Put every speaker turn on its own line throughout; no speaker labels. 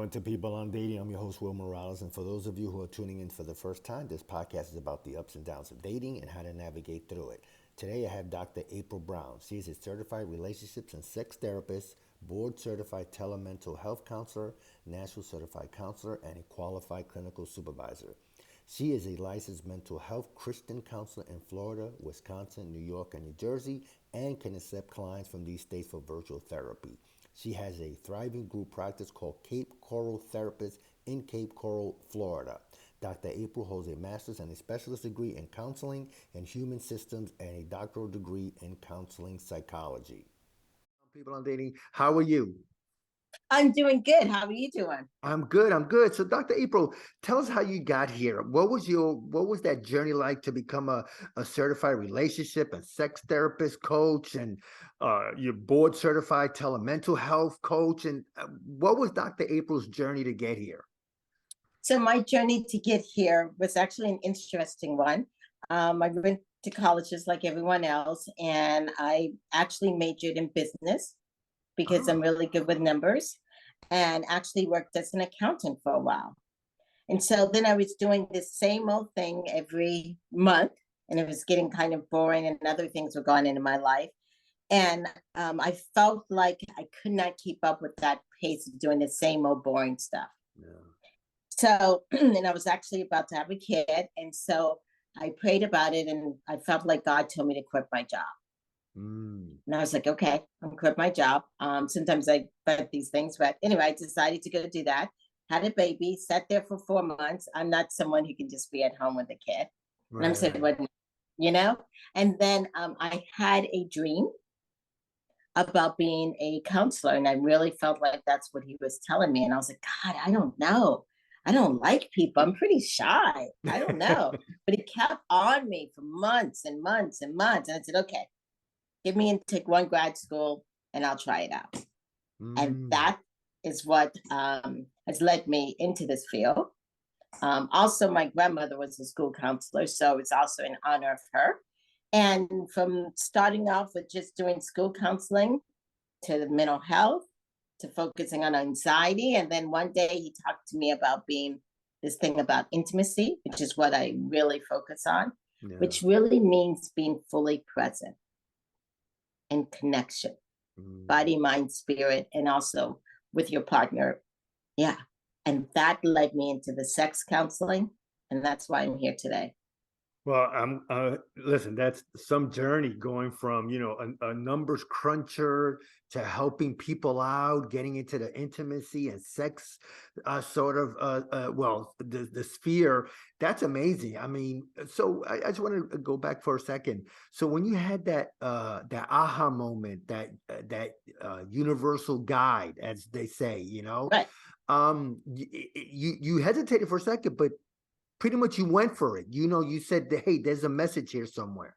everyone, to People on Dating. I'm your host, Will Morales. And for those of you who are tuning in for the first time, this podcast is about the ups and downs of dating and how to navigate through it. Today, I have Dr. April Brown. She is a certified relationships and sex therapist, board certified TeleMental Health counselor, national certified counselor, and a qualified clinical supervisor. She is a licensed mental health Christian counselor in Florida, Wisconsin, New York, and New Jersey, and can accept clients from these states for virtual therapy. She has a thriving group practice called Cape Coral Therapist in Cape Coral, Florida. Dr. April holds a master's and a specialist degree in counseling and human systems and a doctoral degree in counseling psychology. People on Dating, how are you?
I'm doing good. How are you doing?
I'm good. I'm good. So, Dr. April, tell us how you got here. What was that journey like to become a certified relationship and sex therapist coach, and your board certified telemental health coach? And what was Dr. April's journey to get here?
So my journey to get here was actually an interesting one. I went to college just like everyone else, and I actually majored in business because I'm
Oh,
really good with numbers, and actually worked as an accountant for a while. And so then I was doing this same old thing every month, and it was getting kind of boring, and other things were going into my life. And I felt like I could not keep up with that pace of doing the same old boring stuff.
yeah.
So, and I was actually about to have a kid. And so I prayed about it, and I felt like God told me to quit my job.
Mm.
And I was like, okay, I'm quit my job. Sometimes I fight these things, but anyway, I decided to go do that. Had a baby, sat there for 4 months. I'm not someone who can just be at home with a kid. And I'm
Right,
saying,
right.
what, you know? And then I had a dream about being a counselor, and I really felt like that's what he was telling me. And I was like, God, I don't know. I don't like people. I'm pretty shy. I don't know. But he kept on me for months and months and months. And I said, okay, give me and take one grad school and I'll try it out. And
Mm.
that is what has led me into this field. Also, my grandmother was a school counselor, so it's also in honor of her. And from starting off with just doing school counseling to the mental health to focusing on anxiety. And then one day he talked to me about being this thing about intimacy, which is what I really focus on,
Yeah.
which really means being fully present and connection,
Mm.
body, mind, spirit, and also with your partner. Yeah. And that led me into the sex counseling. And that's why I'm here today.
Well, I'm listen, that's some journey going from, a numbers cruncher to helping people out, getting into the intimacy and sex sort of well, the sphere. That's amazing. I mean, so I just want to go back for a second. So when you had that aha moment, that universal guide, as they say,
Right.
you hesitated for a second, but pretty much you went for it. You said, hey, there's a message here somewhere.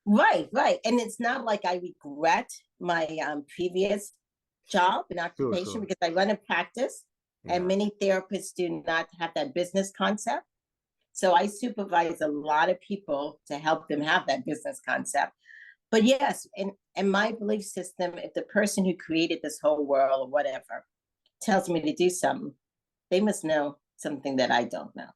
Right, right. And it's not like I regret my previous job and
Sure,
occupation
sure.
because I run a practice, and
Yeah.
many therapists do not have that business concept. So I supervise a lot of people to help them have that business concept. But yes, in my belief system, if the person who created this whole world or whatever tells me to do something, they must know something that I don't know.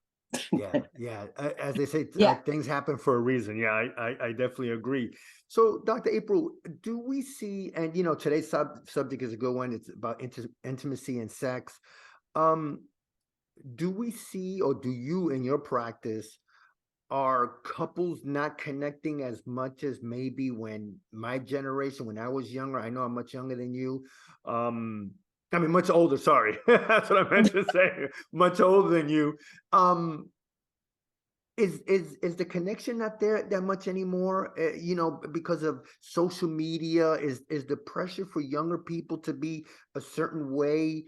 Yeah, yeah. As they say,
Yeah.
things happen for a reason. Yeah, I definitely agree. So, Dr. April, do we see, and today's subject is a good one. It's about intimacy and sex. Um, do we see, or do you in your practice, are couples not connecting as much as maybe when my generation, when I was younger? I know I'm much younger than you. Um, I mean, much older. Sorry, that's what I meant to say. Much older than you. Um, is the connection not there that much anymore? Because of social media, is the pressure for younger people to be a certain way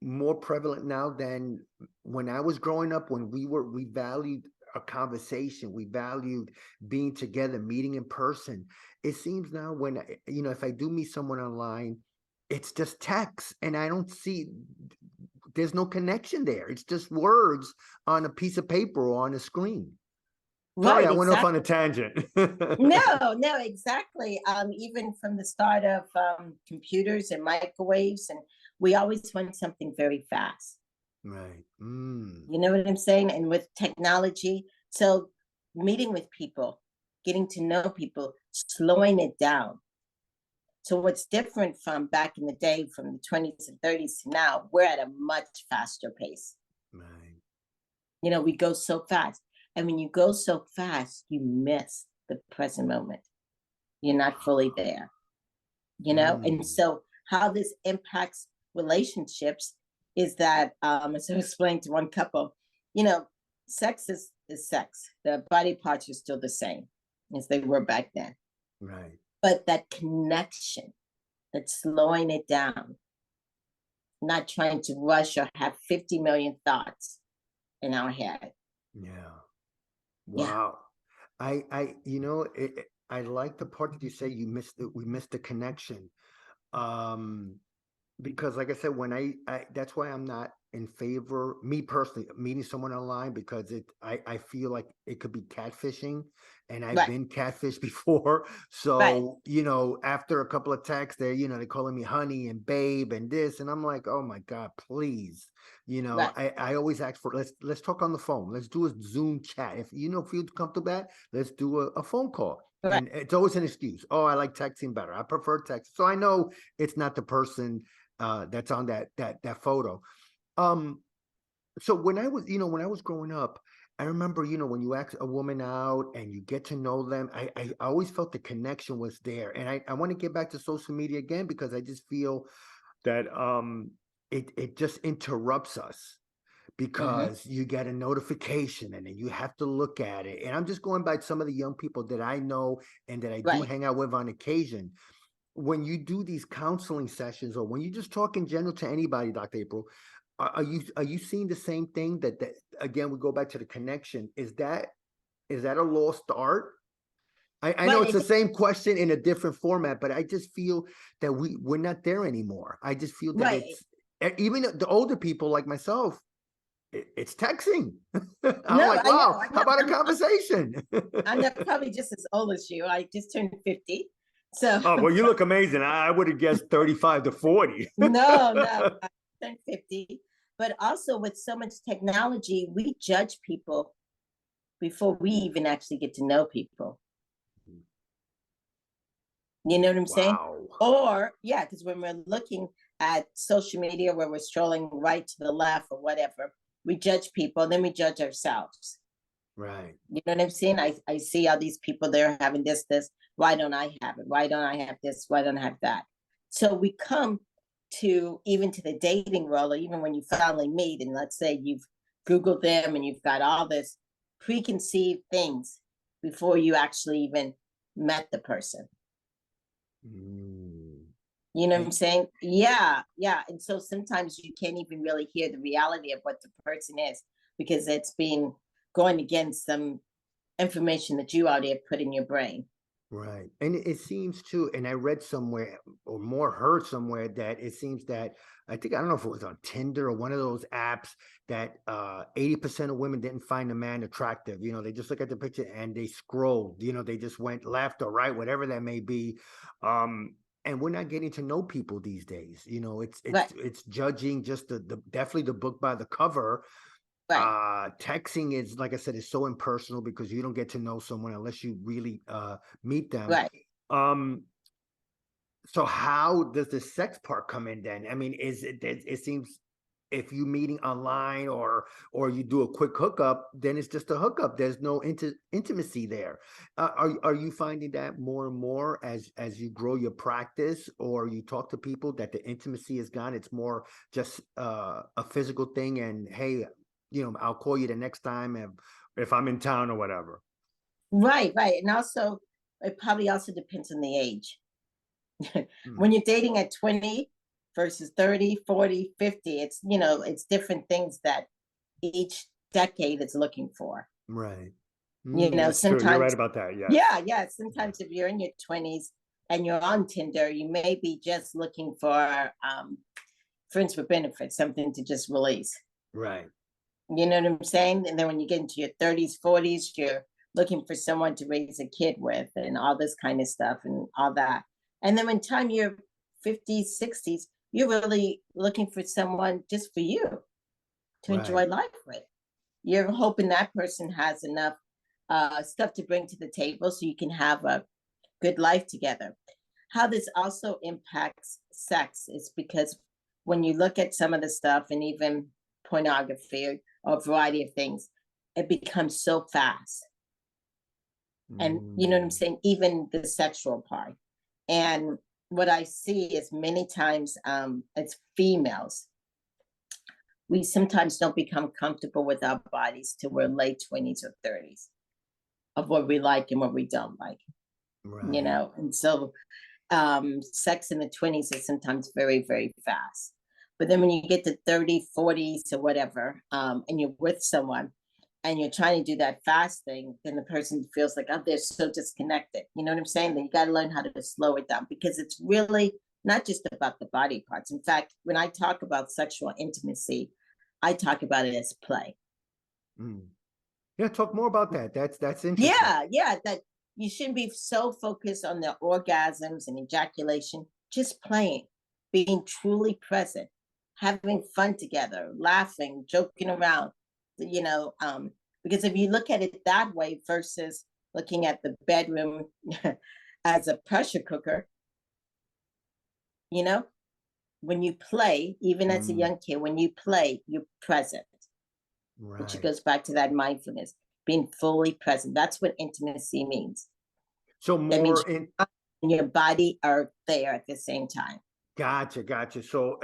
more prevalent now than when I was growing up, when we valued a conversation, we valued being together, meeting in person. It seems now when if I do meet someone online, it's just text, and I don't see, there's no connection there. It's just words on a piece of paper or on a screen. Sorry,
Right,
I went off on a
exactly.
tangent.
No, exactly. Even from the start of computers and microwaves, and we always want something very fast.
Right.
You know what I'm saying? And with technology, so meeting with people, getting to know people, slowing it down. So what's different from back in the day, from the 20s and 30s to now, we're at a much faster pace.
Right.
You know, we go so fast. And when you go so fast, you miss the present moment. You're not fully there, you know? And
Mm.
so how this impacts relationships is that, as I explained to one couple, you know, sex is sex. The body parts are still the same as they were back then.
Right.
But that connection, that slowing it down, not trying to rush or have 50 million thoughts in our head.
Yeah.
Yeah,
Wow. I like the part that you say we missed the connection. Um, because like I said, I that's why I'm not in favor, me personally, meeting someone online, because I feel like it could be catfishing, and I've
right,
been catfished before.
right,
So, after a couple of texts, they're calling me honey and babe and this, and I'm like, oh my God, please.
right,
I always ask for, let's talk on the phone. Let's do a Zoom chat. If feel comfortable with that, let's do a phone call.
right.
And it's always an excuse. Oh, I like texting better. I prefer text. So I know it's not the person that's on that photo. Um, so when I was growing up, I remember, when you ask a woman out and you get to know them, I always felt the connection was there. And I want to get back to social media again, because I just feel that it just interrupts us,
Mm-hmm.
because you get a notification and then you have to look at it. And I'm just going by some of the young people that I know and that I do
Right.
hang out with on occasion. When you do these counseling sessions, or when you just talk in general to anybody, Dr. April, are you seeing the same thing, that again, we go back to the connection? Is that a lost art? I know
Right.
it's the same question in a different format, but I just feel that we're not there anymore. I just feel that
Right.
it's, even the older people like myself, it's texting. I'm
No,
like,
I know.
wow, how about a
I'm
conversation?
I'm not probably just as old as you. I just turned 50. So
Oh, well, you look amazing. I would have guessed 35 to 40.
no, I turned 50. But also with so much technology, we judge people before we even actually get to know people. You know what I'm saying?
Wow.
Or, yeah, because when we're looking at social media where we're scrolling right to the left or whatever, we judge people, then we judge ourselves.
Right.
You know what I'm saying? I see all these people, they're having this. Why don't I have it? Why don't I have this? Why don't I have that? So we come to even to the dating world, or even when you finally meet, and let's say you've Googled them and you've got all this preconceived things before you actually even met the person.
Mm.
You know what I'm
And
saying? Yeah, yeah. And so sometimes you can't even really hear the reality of what the person is, because it's been going against some information that you already have put in your brain.
right. And it seems too, and I read somewhere, or more heard somewhere, that it seems that, I think, I don't know if it was on Tinder or one of those apps, that 80% of women didn't find a man attractive. They just look at the picture and they scrolled, they just went left or right, whatever that may be. And we're not getting to know people these days. It's it's
Right,
it's judging just the definitely the book by the cover.
right,
Texting is, like I said, is so impersonal, because you don't get to know someone unless you really meet them.
right.
um so how does the sex part come in then? I mean, it seems, if you meeting online, or you do a quick hookup, then it's just a hookup. There's no intimacy there. Are you finding that more and more as you grow your practice, or you talk to people, that the intimacy is gone? It's more just a physical thing, and hey, I'll call you the next time if I'm in town or whatever.
Right, right. And also, it probably also depends on the age.
Hmm.
When you're dating at 20 versus 30, 40, 50, it's different things that each decade is looking for.
Right. That's true. You're right
Sometimes,
about that.
yeah,
Yes.
yeah.
Yeah.
Sometimes if you're in your 20s and you're on Tinder, you may be just looking for friends with benefits, something to just release.
Right.
You know what I'm saying? And then when you get into your 30s, 40s, you're looking for someone to raise a kid with and all this kind of stuff and all that. And then when time you're 50s, 60s, you're really looking for someone just for you to
Right.
enjoy life with. You're hoping that person has enough stuff to bring to the table so you can have a good life together. How this also impacts sex is because when you look at some of the stuff and even pornography or a variety of things, it becomes so fast. And you know what I'm
Mm.
saying? Even the sexual part. And what I see is many times it's females. We sometimes don't become comfortable with our bodies till we're late 20s or 30s of what we like and what we don't like, you
Right.
know? And so sex in the 20s is sometimes very, very fast. But then when you get to 30, 40s or whatever, and you're with someone and you're trying to do that fast thing, then the person feels like, oh, they're so disconnected. You know what I'm saying? Then you got to learn how to slow it down because it's really not just about the body parts. In fact, when I talk about sexual intimacy, I talk about it as play.
Mm. Yeah, talk more about that. That's interesting.
Yeah, yeah, that you shouldn't be so focused on the orgasms and ejaculation, just playing, being truly present, having fun together, laughing, joking around, you know, because if you look at it that way versus looking at the bedroom as a pressure cooker, you know, when you play, even as a
Mm.
young kid, when you play, you're present, which
Right.
goes back to that mindfulness, being fully present. That's what intimacy means.
So
That means
more in
and your body are there at the same time.
Gotcha, gotcha. So,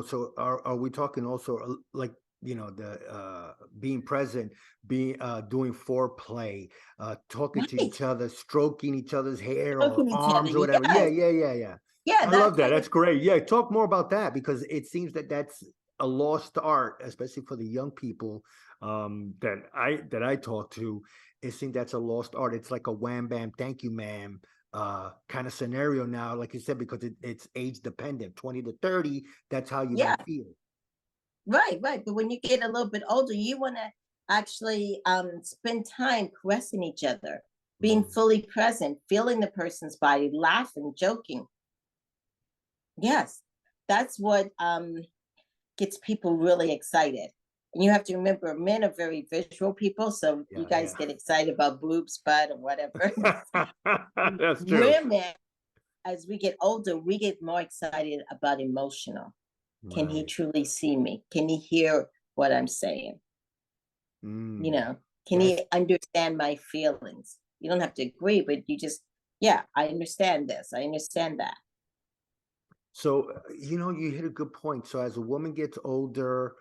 so are we talking also like, the being present, being doing foreplay, talking to
Right.
each other, stroking each other's hair or
Stroking each other.
arms or whatever. Yeah,
Yes.
yeah, yeah, yeah.
Yeah,
I
that
love that.
kind of
That's great. Yeah, talk more about that because it seems that that's a lost art, especially for the young people that I talk to. It seems that's a lost art. It's like a wham bam, thank you, ma'am kind of scenario now, like you said, because it's age dependent, 20 to 30, that's how you
yeah,
might feel.
right, right. But when you get a little bit older, you want to actually spend time caressing each other, being
Mm.
fully present, feeling the person's body, laughing, joking. Yes, that's what gets people really excited. And you have to remember, men are very visual people, so you
Yeah,
guys get excited about boobs, butt, or whatever.
yeah. That's true.
Women, as we get older, we get more excited about emotional. Can he
Right.
truly see me? Can he hear what I'm saying? You
Mm.
know, can
That's
he understand my feelings? You don't have to agree, but you just, yeah, I understand this. I understand that.
So, you hit a good point. So as a woman gets older,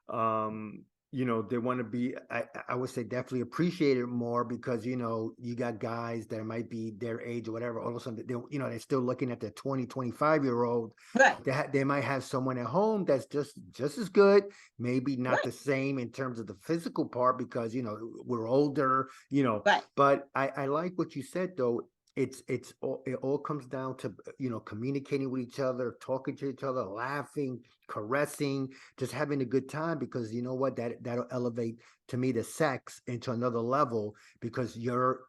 they want to be, I would say definitely appreciate it more because, you got guys that might be their age or whatever. All of a sudden, they're still looking at the 20, 25-year-old.
Right,
They might have someone at home that's just as good, maybe not
right,
the same in terms of the physical part because, we're older,
right,
but I like what you said though. It all comes down to communicating with each other, talking to each other, laughing, caressing, just having a good time because you know what, that'll elevate to me the sex into another level because you're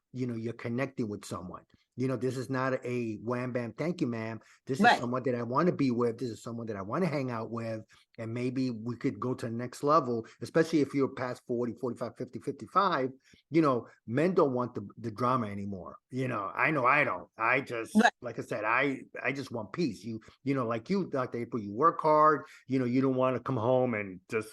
connecting with someone. This is not a wham bam thank you ma'am. This is
right,
someone that I want to be with. This is someone that I want to hang out with, and maybe we could go to the next level, especially if you're past 40, 45, 50, 55. Men don't want the drama anymore. I know I don't. I just,
right,
like I said, I just want peace. Like you, Dr. April, you work hard. You don't want to come home and just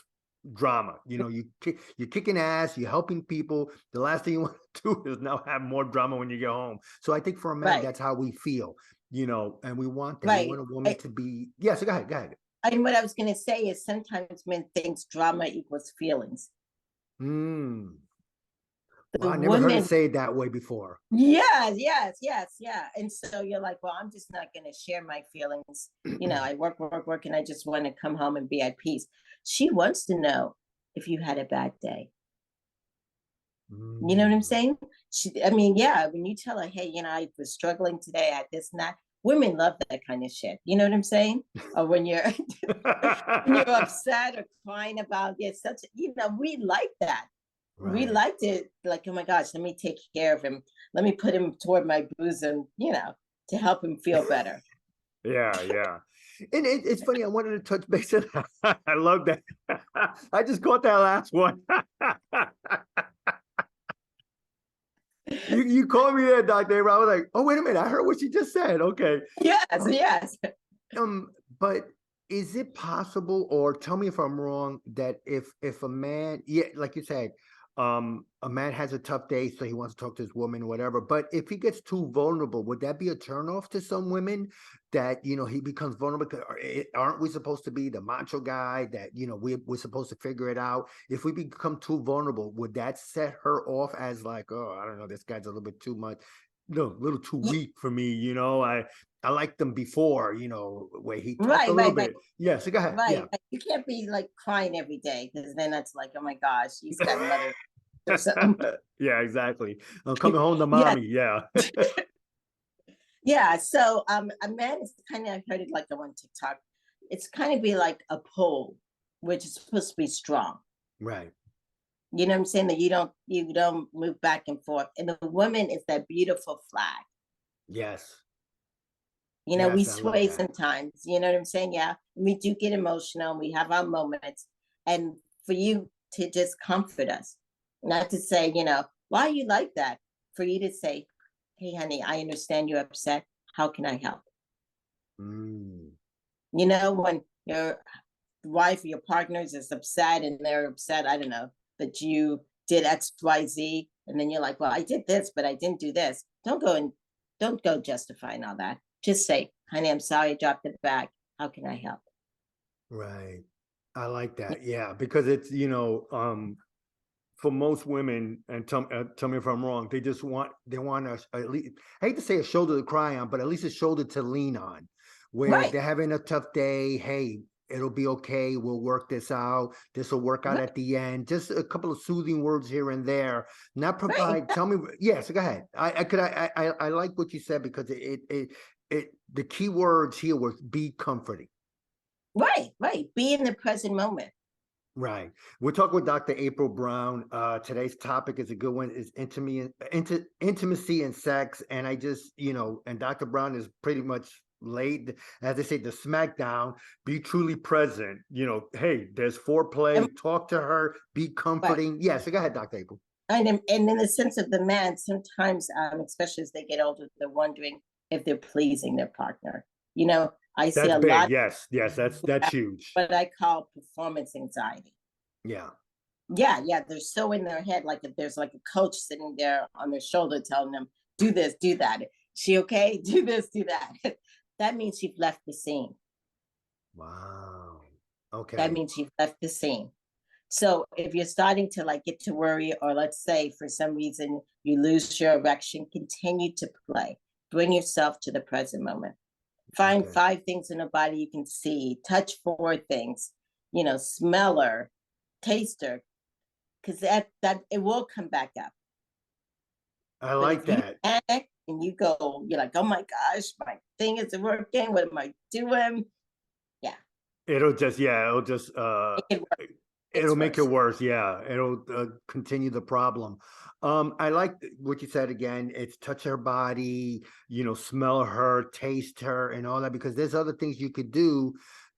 drama. You're kicking ass, you're helping people. The last thing you want to do is now have more drama when you get home. So I think for a man,
right,
that's how we feel, and we want that. We
right.
want a woman to be, yeah, so go ahead.
And what I was going to say is sometimes men think drama equals feelings.
Mm. Well,
The
I never heard it
women,
say it that way before.
yes, yes, yes, yeah. And so you're like, well, I'm just not going to share my feelings. You know, I work, work, work, and I just want to come home and be at peace. She wants to know if you had a bad day. You know what I'm
Mm.
saying? I mean, yeah, when you tell her, hey, I was struggling today, I had this and that, women love that kind of shit. You know what I'm saying? Or when you're when you're upset or crying about it, we like that. We
Right.
like to like, oh my gosh, let me take care of him. Let me put him toward my bosom, to help him feel better.
Yeah, yeah. And it's funny. I wanted to touch base on that. I love that. I just caught that last one. You called me there, Dr. Abraham. I was like, oh, wait a minute. I heard what she just said. Okay.
Yes,
Um,
yes.
but is it possible, or tell me if I'm wrong, that if a man, yeah, like you said, a man has a tough day, so he wants to talk to his woman, whatever. But if he gets too vulnerable, would that be a turnoff to some women? That he becomes vulnerable. Aren't we supposed to be the macho guy? That we're supposed to figure it out. If we become too vulnerable, would that set her off as like, oh, I don't know, this guy's a little bit too much, no, a little too
Ye-
weak for me. I liked them before, where he talked a
Right,
little
right, right,
bit. Yeah, so go ahead.
right.
Yeah.
You can't be like crying every day because then that's like, oh my gosh, he's got another or something.
Yeah, exactly. I'm coming home to
Yeah,
mommy. Yeah.
yeah. So a man is kind of, I heard it like on TikTok. It's kind of be like a pole, which is supposed to be strong.
Right.
You know what I'm saying? That you don't move back and forth. And the woman is that beautiful flag.
Yes.
We
Yes, I love
sway
that.
sometimes, you know what I'm saying? Yeah. We do get emotional, we have our moments. And for you to just comfort us, not to say, why are you like that? For you to say, hey, honey, I understand you're upset. How can I help?
Mm.
When your wife or your partners is upset and they're upset, I don't know, that you did XYZ. And then you're like, well, I did this, but I didn't do this. Don't go justifying all that. Just say, honey, I'm sorry I dropped the bag. How can I help?
Right. I like that. Yeah, because it's, for most women, and tell me if I'm wrong, they want us, at least, I hate to say a shoulder to cry on, but at least a shoulder to lean on, where
Right,
they're having a tough day. Hey, it'll be okay. We'll work this out. This will work out
right,
at the end. Just a couple of soothing words here and there. Not
right,
provide. Tell me. Yes, go ahead. I like what you said, because the key words here was be comforting.
right. Be in the present moment.
Right. We're talking with Dr. April Brown. Today's topic is a good one. Is intimacy and sex. And and Dr. Brown is pretty much laid, as they say, the smackdown. Be truly present. Hey, there's
And,
foreplay. Talk to her. Be
right.
comforting. Yeah. So go ahead, Dr. April.
And in the sense of the man, sometimes, especially as they get older, they're wondering if they're pleasing their partner. I see
That's
a
big.
lot
Yes. Yes. That's
of
huge.
what I call performance anxiety.
Yeah.
Yeah, yeah, they're so in their head, like if there's like a coach sitting there on their shoulder telling them, do this, do that. She okay? Do this, do that. That means you've left the scene.
Wow.
That
Okay.
means you've left the scene. So if you're starting to like get to worry, or let's say for some reason you lose your erection, continue to play. Bring yourself to the present moment. Find
Okay.
5 things in the body you can see, touch 4 things, smell her, taste her, because that it will come back up.
I
But
like
if you
that.
panic and you're like, oh my gosh, my thing isn't working. What am I doing? Yeah,
It'll just
it can work.
it'll
It's
make it
worse.
worse. Yeah, it'll continue the problem. I like what you said again. It's touch her body, smell her, taste her, and all that, because there's other things you could do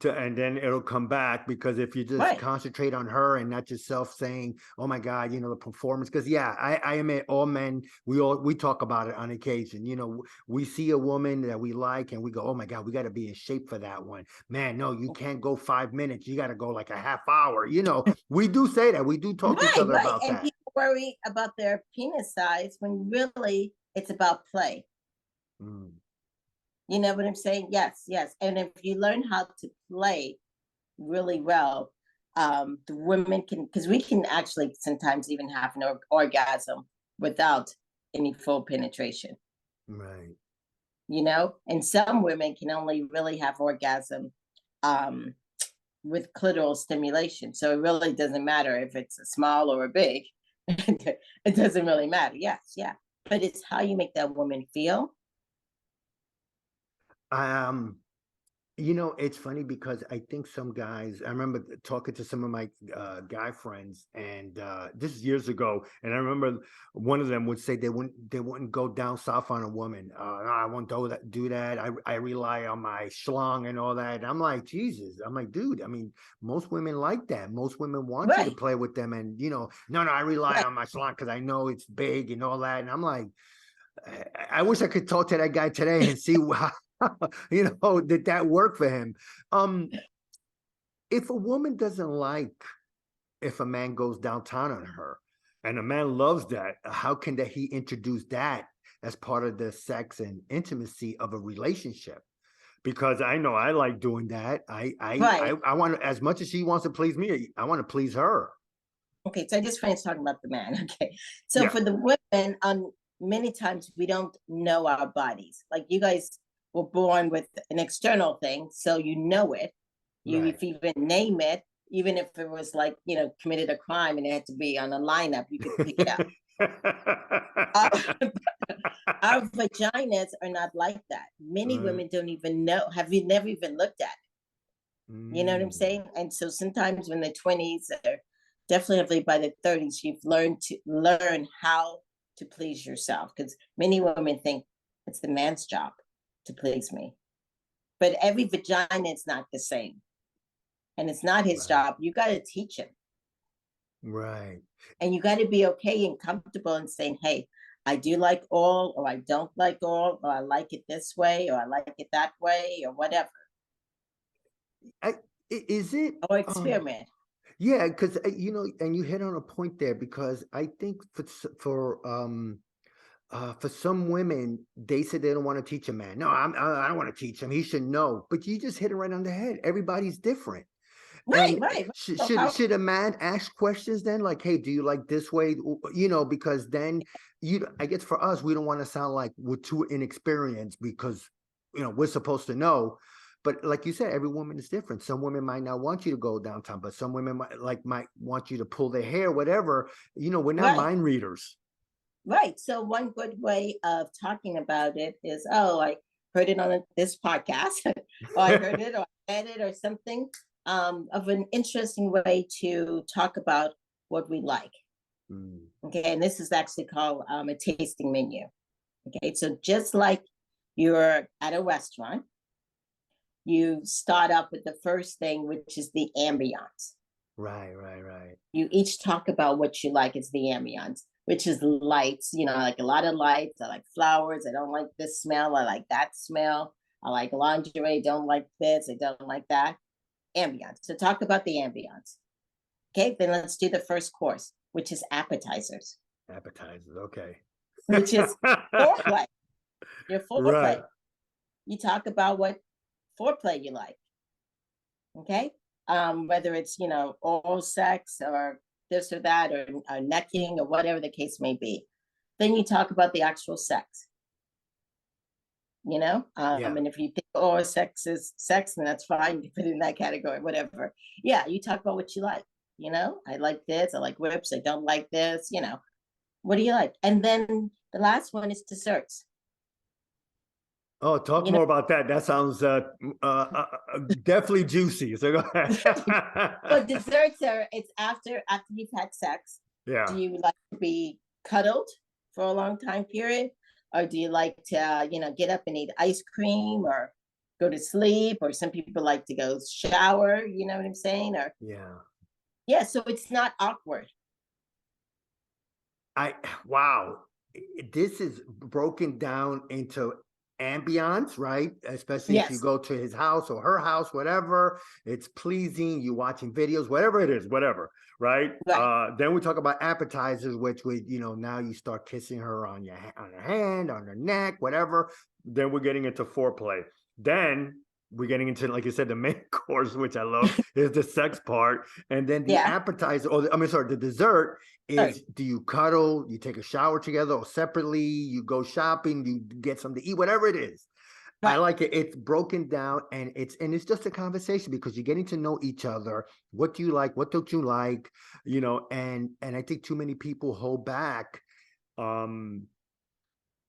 and then it'll come back. Because if you just
Right.
concentrate on her and not yourself, saying, "Oh my God," the performance. Because yeah, I admit, all men, we talk about it on occasion. We see a woman that we like and we go, "Oh my God, we got to be in shape for that one." Man, no, you can't go 5 minutes. You got to go like a half hour. We do say that. We do talk to each
Right,
other
right.
about
And
that.
people worry about their penis size when really it's about play.
Mm.
You know what I'm saying? Yes, yes. And if you learn how to play really well, the women can, because we can actually sometimes even have an orgasm without any full penetration.
Right.
And some women can only really have orgasm um, with clitoral stimulation. So it really doesn't matter if it's a small or a big. It doesn't really matter. Yes, yeah. But it's how you make that woman feel.
Um, You know, it's funny because I think some guys, I remember talking to some of my guy friends, and this is years ago, and I remember one of them would say they wouldn't go down south on a woman. "No, I won't do that. I rely on my schlong and all that." And I'm like, Jesus. I'm like, dude. I mean, most women like that. Most women want you to
Right,
play with them, and no, I rely
right.
on my schlong because I know it's big and all that. And I'm like, I wish I could talk to that guy today and see how did that work for him. Um, if a woman doesn't like if a man goes downtown on her, and a man loves that, how can that he introduce that as part of the sex and intimacy of a relationship? Because I know I like doing that. I want to, as much as she wants to please me, I want to please her.
Okay, so I just finished talking about the man. Okay, so
Yeah,
for the women, many times we don't know our bodies. Like you guys were born with an external thing, so you know it. You
right.
if you even name it, even if it was like committed a crime and it had to be on a lineup, you could pick it out. Our, our vaginas are not like that. Many
Right.
women don't even know. Have you never even looked at it? You know what I'm
Mm,
saying? And so sometimes when the 20s or definitely by the 30s, you've learned to learn how to please yourself. Because many women think it's the man's job to please me. But every vagina is not the same. And it's not his
right.
job. You got to teach him.
Right.
And you got to be okay and comfortable and saying, hey, I do like all, or I don't like all, or I like it this way, or I like it that way, or whatever,
I, is it
or
um
experiment.
yeah, because and you hit on a point there, because I think for some women, they said they don't want to teach a man. No, I don't want to teach him. He should know. But you just hit it right on the head. Everybody's different.
Right,
And
right, right.
should
So
should
how
should a man ask questions then, like, hey, do you like this way? Because then I guess for us, we don't want to sound like we're too inexperienced, because we're supposed to know. But like you said, every woman is different. Some women might not want you to go downtown, but some women might want you to pull their hair, whatever. We're not
right.
mind readers.
Right. So one good way of talking about it is, oh, I heard it on this podcast, or I heard it, or I read it, or something, of an interesting way to talk about what we like.
Mm,
Okay, and this is actually called a tasting menu. Okay, so just like you're at a restaurant, you start up with the first thing, which is the ambiance.
right, right, right.
You each talk about what you like. It's the ambiance, which is lights, like a lot of lights. I like flowers. I don't like this smell. I like that smell. I like lingerie. Don't like this. I don't like that. Ambiance. So talk about the ambiance. Okay, then let's do the first course, which is appetizers,
Appetizers. Okay.
which is foreplay. Your
Right.
foreplay. You talk about what foreplay you like. Okay, whether it's oral sex or this or that, or necking, or whatever the case may be. Then you talk about the actual sex.
Yeah.
And if you think sex is sex, then that's fine. You put it in that category, whatever. Yeah, you talk about what you like. I like this. I like whips. I don't like this. What do you like? And then the last one is desserts.
Oh, talk
You know,
more about that. That sounds definitely juicy. So go ahead.
well, desserts are it's after you've had sex. Do
Yeah.
you like to be cuddled for a long time period, or do you like to get up and eat ice cream, or go to sleep, or some people like to go shower? You know what I'm saying? Or
Yeah.
yeah, so it's not awkward.
I wow. This is broken down into ambiance, right? Especially if you
Yes,
go to his house or her house, whatever. It's pleasing. You watching videos, whatever it is, whatever, right?
right,
Then we talk about appetizers, which we, now you start kissing her on her hand, on her neck, whatever. Then we're getting into foreplay. Then we're getting into, like you said, the main course, which I love, is the sex part, and then the
yeah,
appetizer, I mean, sorry, the dessert
right,
is, do you cuddle, you take a shower together, or separately, you go shopping, you get something to eat, whatever it is. I
right,
like it. It's broken down, and it's just a conversation, because you're getting to know each other. What do you like? What don't you like? And I think too many people hold back, um,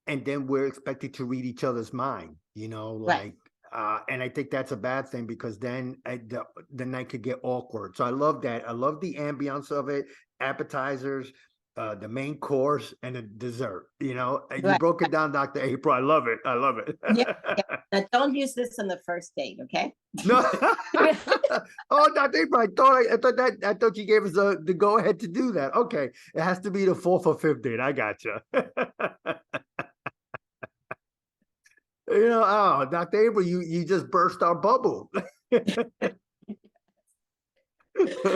and then we're expected to read each other's mind.
right.
And I think that's a bad thing because then the night could get awkward. So I love that. I love the ambiance of it, appetizers, the main course, and the dessert. You
Right.
broke it down, Dr. April. I love it. I love it.
Yeah, yeah. Now, don't use this on the first date, okay?
No. Oh, Dr. April, I thought you gave us the go ahead to do that. Okay. It has to be the fourth or fifth date. I got you. Oh, Dr. April, you just burst our bubble.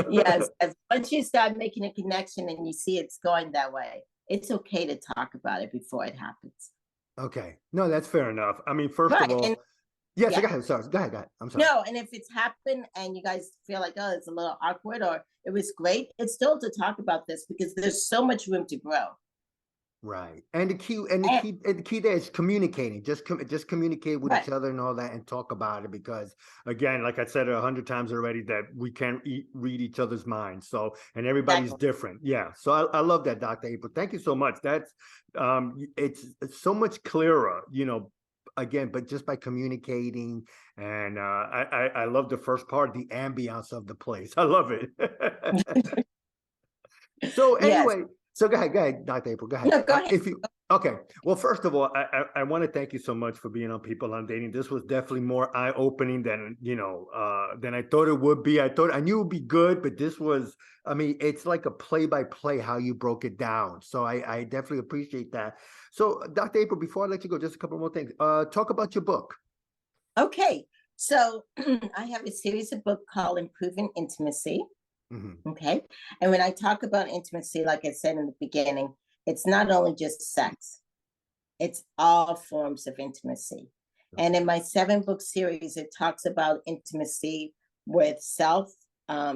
Yes, yes. Once you start making a connection and you see it's going that way, it's okay to talk about it before it happens.
Okay. No, that's fair enough. I mean, first of
Right. And
all, yes, go
yeah,
ahead. Sorry. Go ahead. Go ahead. I'm sorry.
no, and if it's happened and you guys feel like, oh, it's a little awkward or it was great, it's still to talk about this because there's so much room to grow.
Right. And the key and the
And,
key and the key there is communicating. Just communicate with
right,
each other and all that and talk about it because again, like I said 100 times already, that we can't read each other's minds. So and everybody's
exactly.
different. Yeah. So I love that, Dr. April. Thank you so much. That's it's so much clearer, again, but just by communicating and I love the first part, the ambiance of the place. I love it. So
Yes.
anyway, so go ahead, Dr. April, go ahead.
No, go ahead.
If you Okay, well, first of all, I want to thank you so much for being on People on Dating. This was definitely more eye opening than I thought it would be. I knew it would be good, but this was, I mean, it's like a play by play how you broke it down. So I definitely appreciate that. So, Dr. April, before I let you go, just a couple more things. Talk about your book.
Okay. So I have a series of books called Improving Intimacy.
Mhm.
Okay. And when I talk about intimacy, like I said in the beginning, it's not only just sex, it's all forms of intimacy. And in
Okay.
my 7-book series, it talks about intimacy with self,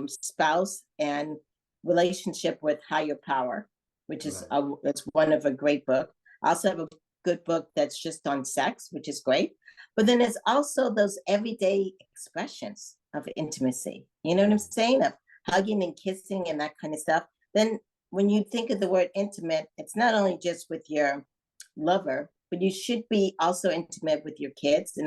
spouse, and relationship with higher power, which is
Right.
it's one of a great book. I also have a good book that's just on sex, which is great. But then there's also those everyday expressions of intimacy. You know what I'm
Mhm.
saying? Of hugging and kissing and that kind of stuff. Then when you think of the word intimate, it's not only just with your lover, but you should be also intimate with your kids.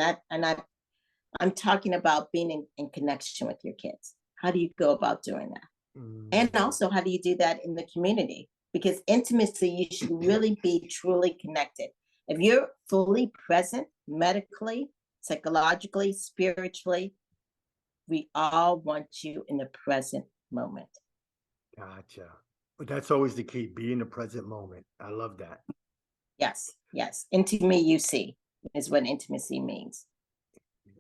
I'm talking about being in connection with your kids. How do you go about doing that? And
Mm.
also, how do you do that in the community? Because intimacy, you should really be truly connected. If you're fully present medically, psychologically, spiritually, we all want you in the present moment.
Gotcha. But that's always the key, be in the present moment. I love that.
Yes, yes. Into me, you see, is what intimacy means.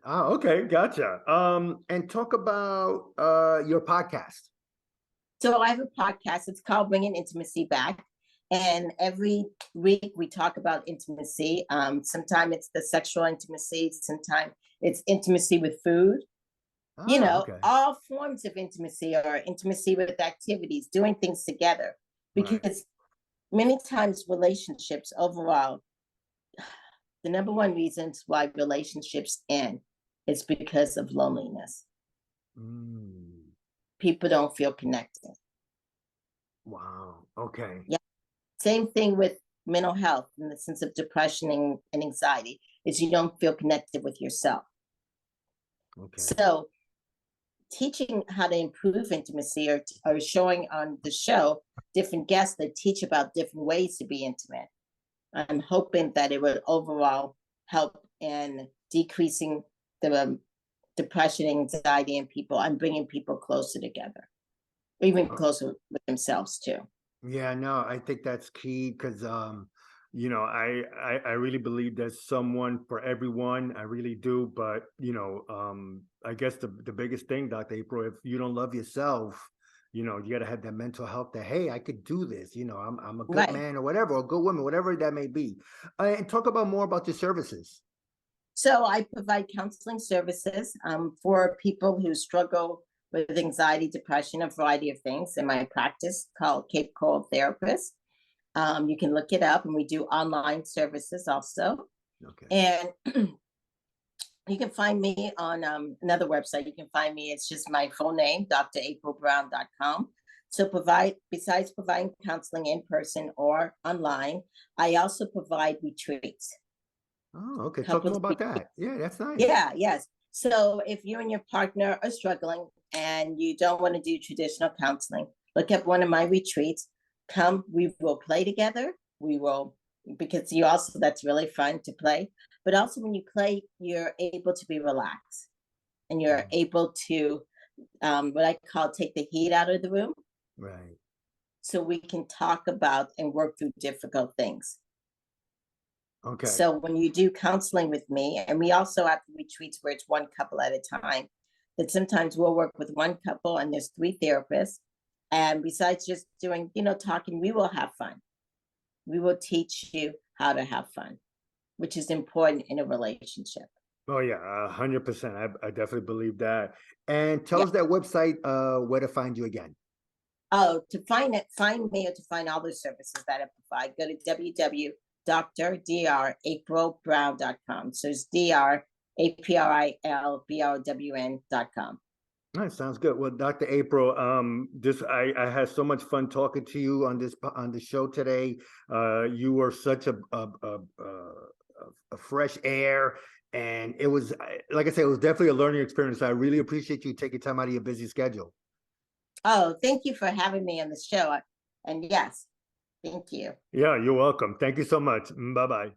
Oh, okay, gotcha. And talk about your podcast.
So I have a podcast. It's called Bringing Intimacy Back. And every week we talk about intimacy. Sometimes it's the sexual intimacy, sometimes it's intimacy with food,
Okay.
all forms of intimacy or intimacy with activities, doing things together.
Right.
Because many times relationships overall, the number one reasons why relationships end is because of loneliness.
Mm,
People don't feel connected.
wow. Okay.
Yeah. Same thing with mental health in the sense of depression and anxiety is you don't feel connected with yourself.
Okay.
So teaching how to improve intimacy or showing on the show different guests that teach about different ways to be intimate. I'm hoping that it would overall help in decreasing the depression, anxiety in people and bringing people closer together, even
Uh,
closer with themselves too.
yeah, no, I think that's key because I really believe there's someone for everyone. I really do. But I guess the biggest thing, Dr. April, if you don't love yourself, you gotta have that mental health that, hey, I could do this, I'm a good
Right.
man or whatever, or a good woman, whatever that may be. And talk about more about your services.
So I provide counseling services for people who struggle with anxiety, depression, a variety of things in my practice called Cape Coral Therapist. You can look it up, and we do online services also.
Okay.
And you can find me on another website. You can find me, it's just my full name, draprilbrown.com. So besides providing counseling in person or online, I also provide retreats.
Oh, okay. Talk
Couples
more about that. Yeah, that's nice.
Yeah, yes. So if you and your partner are struggling and you don't want to do traditional counseling, look at one of my retreats. Come, we will play together. We will, because you also, that's really fun to play. But also, when you play, you're able to be relaxed and you're
Mhm.
able to, what I call, take the heat out of the room
Right.
so we can talk about and work through difficult things.
Okay.
So when you do counseling with me, and we also have retreats where it's one couple at a time, that sometimes we'll work with one couple and there's three therapists. And besides just doing, talking, we will have fun. We will teach you how to have fun, which is important in a relationship.
Oh yeah, 100%. I definitely believe that. And tell
Yeah.
us that website, where to find you again.
Oh, to find me or to find all the services that I provide, go to www.dr.aprilbrown.com. So it's DrAprilBrown.com.
All right, sounds good. Well, Dr. April, this I had so much fun talking to you on the show today. You were such a fresh air, and it was, like I said, it was definitely a learning experience. I really appreciate you taking time out of your busy schedule.
Oh, thank you for having me on the show. And yes, thank you.
Yeah, you're welcome. Thank you so much. Bye bye.